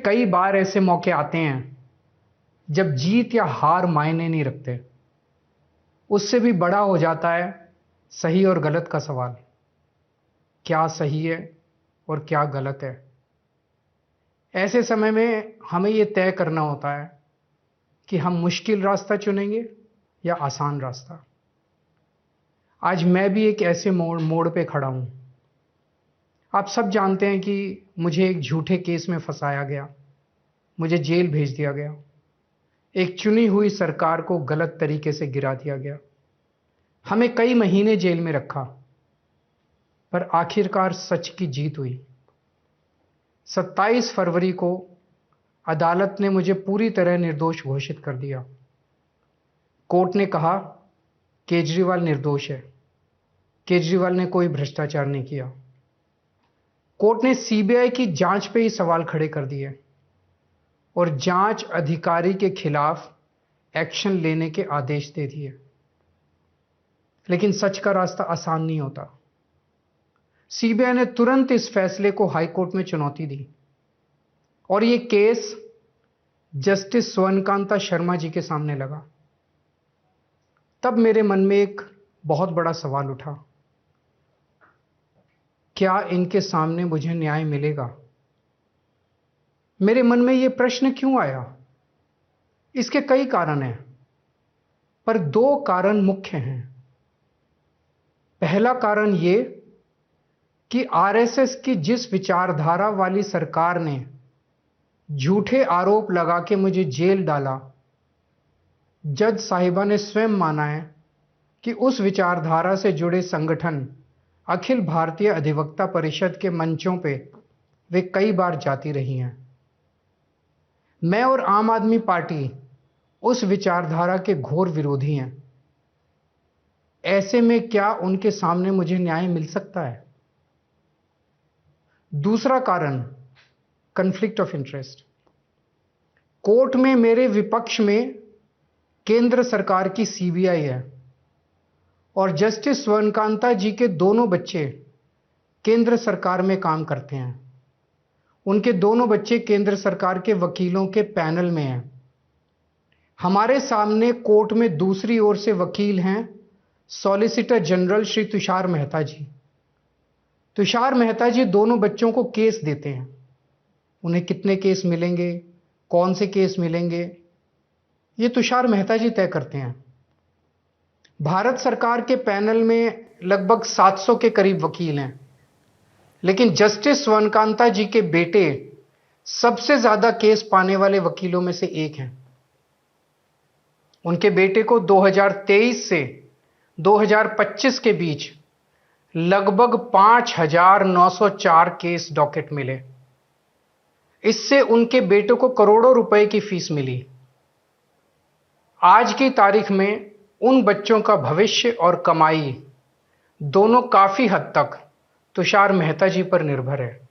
कई बार ऐसे मौके आते हैं जब जीत या हार मायने नहीं रखते। उससे भी बड़ा हो जाता है सही और गलत का सवाल। क्या सही है और क्या गलत है? ऐसे समय में हमें यह तय करना होता है कि हम मुश्किल रास्ता चुनेंगे या आसान रास्ता। आज मैं भी एक ऐसे मोड़ पे खड़ा हूं। आप सब जानते हैं कि मुझे एक झूठे केस में फंसाया गया, मुझे जेल भेज दिया गया, एक चुनी हुई सरकार को गलत तरीके से गिरा दिया गया, हमें कई महीने जेल में रखा, पर आखिरकार सच की जीत हुई। 27 फरवरी को अदालत ने मुझे पूरी तरह निर्दोष घोषित कर दिया। कोर्ट ने कहा केजरीवाल निर्दोष है, केजरीवाल ने कोई भ्रष्टाचार नहीं किया। कोर्ट ने सीबीआई की जांच पे ही सवाल खड़े कर दिए और जांच अधिकारी के खिलाफ एक्शन लेने के आदेश दे दिए। लेकिन सच का रास्ता आसान नहीं होता। सीबीआई ने तुरंत इस फैसले को हाई कोर्ट में चुनौती दी और यह केस जस्टिस स्वर्णकांता शर्मा जी के सामने लगा। तब मेरे मन में एक बहुत बड़ा सवाल उठा, क्या इनके सामने मुझे न्याय मिलेगा? मेरे मन में यह प्रश्न क्यों आया? इसके कई कारण हैं, पर दो कारण मुख्य हैं। पहला कारण यह कि आरएसएस की जिस विचारधारा वाली सरकार ने झूठे आरोप लगा के मुझे जेल डाला, जज साहिबा ने स्वयं माना है कि उस विचारधारा से जुड़े संगठन अखिल भारतीय अधिवक्ता परिषद के मंचों पे वे कई बार जाती रही हैं। मैं और आम आदमी पार्टी उस विचारधारा के घोर विरोधी हैं। ऐसे में क्या उनके सामने मुझे न्याय मिल सकता है? दूसरा कारण कॉन्फ्लिक्ट ऑफ इंटरेस्ट। कोर्ट में मेरे विपक्ष में केंद्र सरकार की सीबीआई है और जस्टिस स्वर्णकांता जी के दोनों बच्चे केंद्र सरकार में काम करते हैं। उनके दोनों बच्चे केंद्र सरकार के वकीलों के पैनल में हैं। हमारे सामने कोर्ट में दूसरी ओर से वकील हैं सॉलिसिटर जनरल श्री तुषार मेहता जी। तुषार मेहता जी दोनों बच्चों को केस देते हैं। उन्हें कितने केस मिलेंगे, कौन से केस मिलेंगे, ये तुषार मेहता जी तय करते हैं। भारत सरकार के पैनल में लगभग 700 के करीब वकील हैं, लेकिन जस्टिस स्वर्णकांता जी के बेटे सबसे ज्यादा केस पाने वाले वकीलों में से एक हैं। उनके बेटे को 2023 से 2025 के बीच लगभग 5,904 केस डॉकेट मिले। इससे उनके बेटे को करोड़ों रुपए की फीस मिली। आज की तारीख में उन बच्चों का भविष्य और कमाई दोनों काफी हद तक तुषार मेहता जी पर निर्भर है।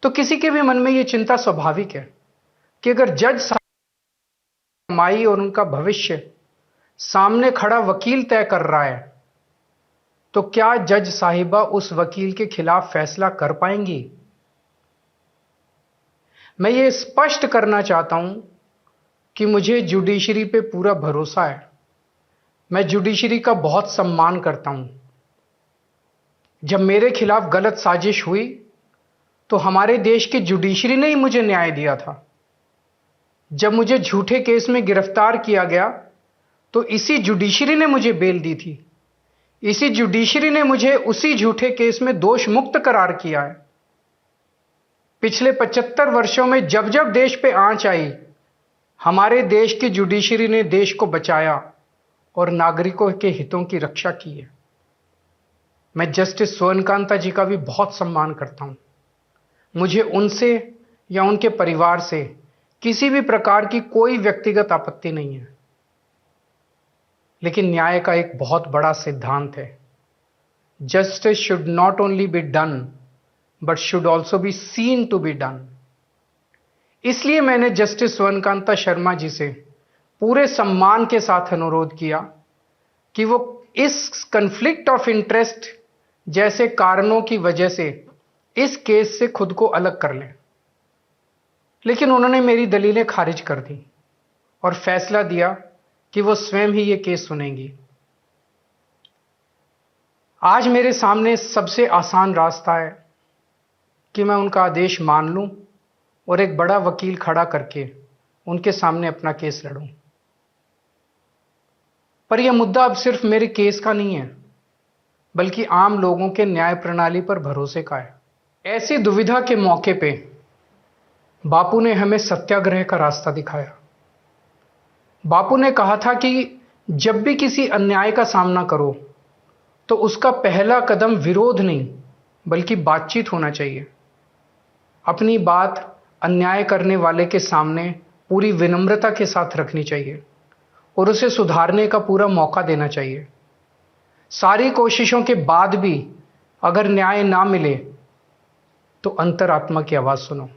तो किसी के भी मन में यह चिंता स्वाभाविक है कि अगर जज कमाई और उनका भविष्य सामने खड़ा वकील तय कर रहा है, तो क्या जज साहिबा उस वकील के खिलाफ फैसला कर पाएंगी? मैं ये स्पष्ट करना चाहता हूं कि मुझे जुडिशरी पे पूरा भरोसा है। मैं जुडिशरी का बहुत सम्मान करता हूं। जब मेरे खिलाफ गलत साजिश हुई तो हमारे देश की जुडिशरी ने ही मुझे न्याय दिया था। जब मुझे झूठे केस में गिरफ्तार किया गया तो इसी जुडिशरी ने मुझे बेल दी थी। इसी जुडिशरी ने मुझे उसी झूठे केस में दोष मुक्त करार किया है। पिछले 75 वर्षों में जब जब देश पे आंच आई, हमारे देश की जुडिशरी ने देश को बचाया और नागरिकों के हितों की रक्षा की है। मैं जस्टिस स्वर्णकांता जी का भी बहुत सम्मान करता हूं। मुझे उनसे या उनके परिवार से किसी भी प्रकार की कोई व्यक्तिगत आपत्ति नहीं है। लेकिन न्याय का एक बहुत बड़ा सिद्धांत है, justice should not only be done but should also be seen to be done. इसलिए मैंने जस्टिस स्वर्णकांता शर्मा जी से पूरे सम्मान के साथ अनुरोध किया कि वो इस कॉन्फ्लिक्ट ऑफ इंटरेस्ट जैसे कारणों की वजह से इस केस से खुद को अलग कर लें। लेकिन उन्होंने मेरी दलीलें खारिज कर दी और फैसला दिया कि वो स्वयं ही ये केस सुनेंगी। आज मेरे सामने सबसे आसान रास्ता है कि मैं उनका आदेश मान लूं और एक बड़ा वकील खड़ा करके उनके सामने अपना केस लड़ूं। पर यह मुद्दा अब सिर्फ मेरे केस का नहीं है, बल्कि आम लोगों के न्याय प्रणाली पर भरोसे का है। ऐसी दुविधा के मौके पे बापू ने हमें सत्याग्रह का रास्ता दिखाया। बापू ने कहा था कि जब भी किसी अन्याय का सामना करो तो उसका पहला कदम विरोध नहीं बल्कि बातचीत होना चाहिए। अपनी बात अन्याय करने वाले के सामने पूरी विनम्रता के साथ रखनी चाहिए और उसे सुधारने का पूरा मौका देना चाहिए। सारी कोशिशों के बाद भी अगर न्याय ना मिले तो अंतरात्मा की आवाज सुनो।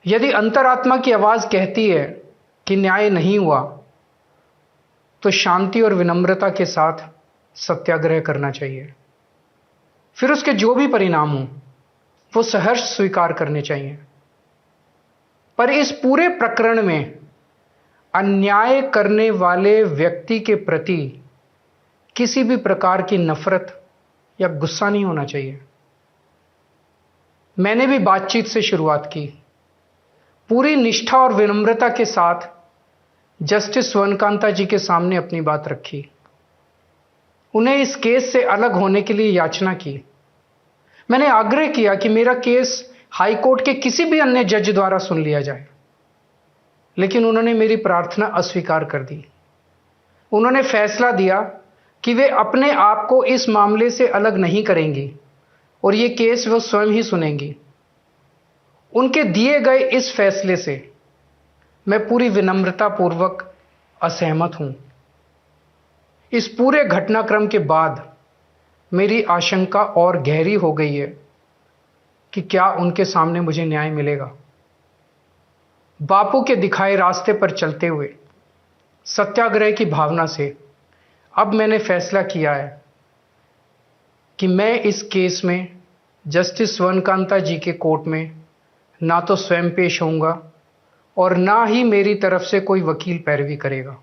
यदि अंतरात्मा की आवाज कहती है कि न्याय नहीं हुआ तो शांति और विनम्रता के साथ सत्याग्रह करना चाहिए। फिर उसके जो भी परिणाम हो वो सहर्ष स्वीकार करने चाहिए। पर इस पूरे प्रकरण में अन्याय करने वाले व्यक्ति के प्रति किसी भी प्रकार की नफरत या गुस्सा नहीं होना चाहिए। मैंने भी बातचीत से शुरुआत की, पूरी निष्ठा और विनम्रता के साथ जस्टिस स्वर्णकांता जी के सामने अपनी बात रखी। उन्हें इस केस से अलग होने के लिए याचना की। मैंने आग्रह किया कि मेरा केस हाईकोर्ट के किसी भी अन्य जज द्वारा सुन लिया जाए, लेकिन उन्होंने मेरी प्रार्थना अस्वीकार कर दी। उन्होंने फैसला दिया कि वे अपने आप को इस मामले से अलग नहीं करेंगी और ये केस वो स्वयं ही सुनेंगी। उनके दिए गए इस फैसले से मैं पूरी विनम्रता पूर्वक असहमत हूं। इस पूरे घटनाक्रम के बाद मेरी आशंका और गहरी हो गई है कि क्या उनके सामने मुझे न्याय मिलेगा। बापू के दिखाए रास्ते पर चलते हुए सत्याग्रह की भावना से अब मैंने फैसला किया है कि मैं इस केस में जस्टिस स्वर्णकांता जी के कोर्ट में ना तो स्वयं पेश होऊंगा और ना ही मेरी तरफ से कोई वकील पैरवी करेगा।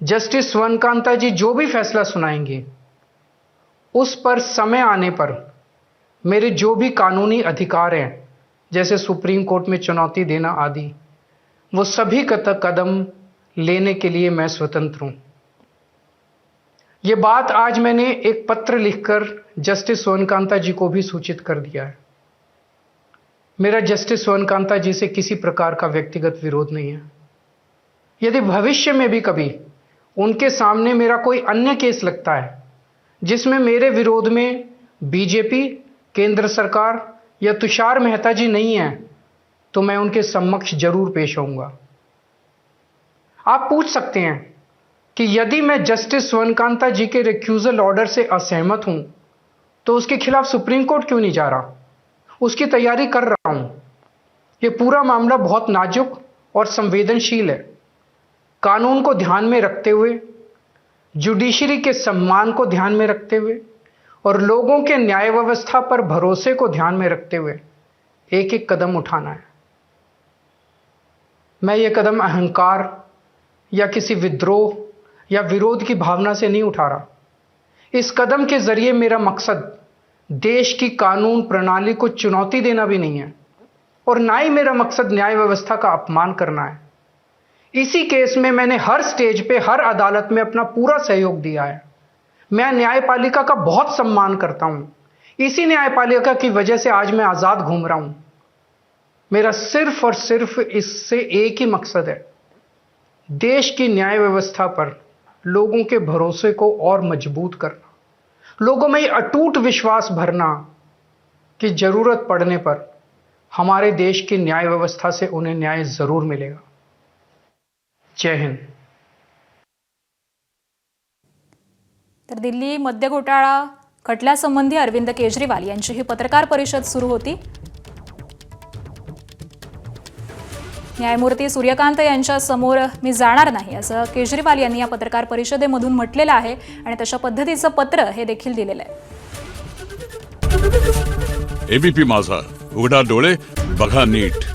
जस्टिस स्वर्णकांता जी जो भी फैसला सुनाएंगे उस पर समय आने पर मेरे जो भी कानूनी अधिकार हैं, जैसे सुप्रीम कोर्ट में चुनौती देना आदि, वो सभी कदम लेने के लिए मैं स्वतंत्र हूं। ये बात आज मैंने एक पत्र लिखकर जस्टिस स्वर्णकांता जी को भी सूचित कर दिया है। मेरा जस्टिस स्वर्णकांता जी से किसी प्रकार का व्यक्तिगत विरोध नहीं है। यदि भविष्य में भी कभी उनके सामने मेरा कोई अन्य केस लगता है जिसमें मेरे विरोध में बीजेपी, केंद्र सरकार या तुषार मेहता जी नहीं है, तो मैं उनके समक्ष जरूर पेश होऊंगा। आप पूछ सकते हैं कि यदि मैं जस्टिस स्वर्णकांता जी के रिक्यूजल ऑर्डर से असहमत हूं तो उसके खिलाफ सुप्रीम कोर्ट क्यों नहीं जा रहा? उसकी तैयारी कर रहा हूं। यह पूरा मामला बहुत नाजुक और संवेदनशील है। कानून को ध्यान में रखते हुए, जुडिशरी के सम्मान को ध्यान में रखते हुए और लोगों के न्याय व्यवस्था पर भरोसे को ध्यान में रखते हुए एक एक कदम उठाना है। मैं ये कदम अहंकार या किसी विद्रोह या विरोध की भावना से नहीं उठा रहा। इस कदम के जरिए मेरा मकसद देश की कानून प्रणाली को चुनौती देना भी नहीं है और ना ही मेरा मकसद न्याय व्यवस्था का अपमान करना है। इसी केस में मैंने हर स्टेज पे, हर अदालत में अपना पूरा सहयोग दिया है। मैं न्यायपालिका का बहुत सम्मान करता हूं। इसी न्यायपालिका की वजह से आज मैं आजाद घूम रहा हूं। मेरा सिर्फ और सिर्फ इससे एक ही मकसद है, देश की न्याय व्यवस्था पर लोगों के भरोसे को और मजबूत करना, लोगों में ये अटूट विश्वास भरना कि जरूरत पड़ने पर हमारे देश की न्याय व्यवस्था से उन्हें न्याय जरूर मिलेगा। जय हिंद। तर दिल्ली मद्य घोटाळा खटल्यासंबंधी अरविंद केजरीवाल यांची ही पत्रकार परिषद सुरू होती। न्यायमूर्ती सूर्यकांत यांच्या समोर मी जाणार नाही असं केजरीवाल यांनी या पत्रकार परिषदेमधून म्हटलेलं आहे आणि तशा पद्धतीचं पत्र हे देखील दिलेलं आहे। एबीपी माझा, उघडा डोळे बघा नीट.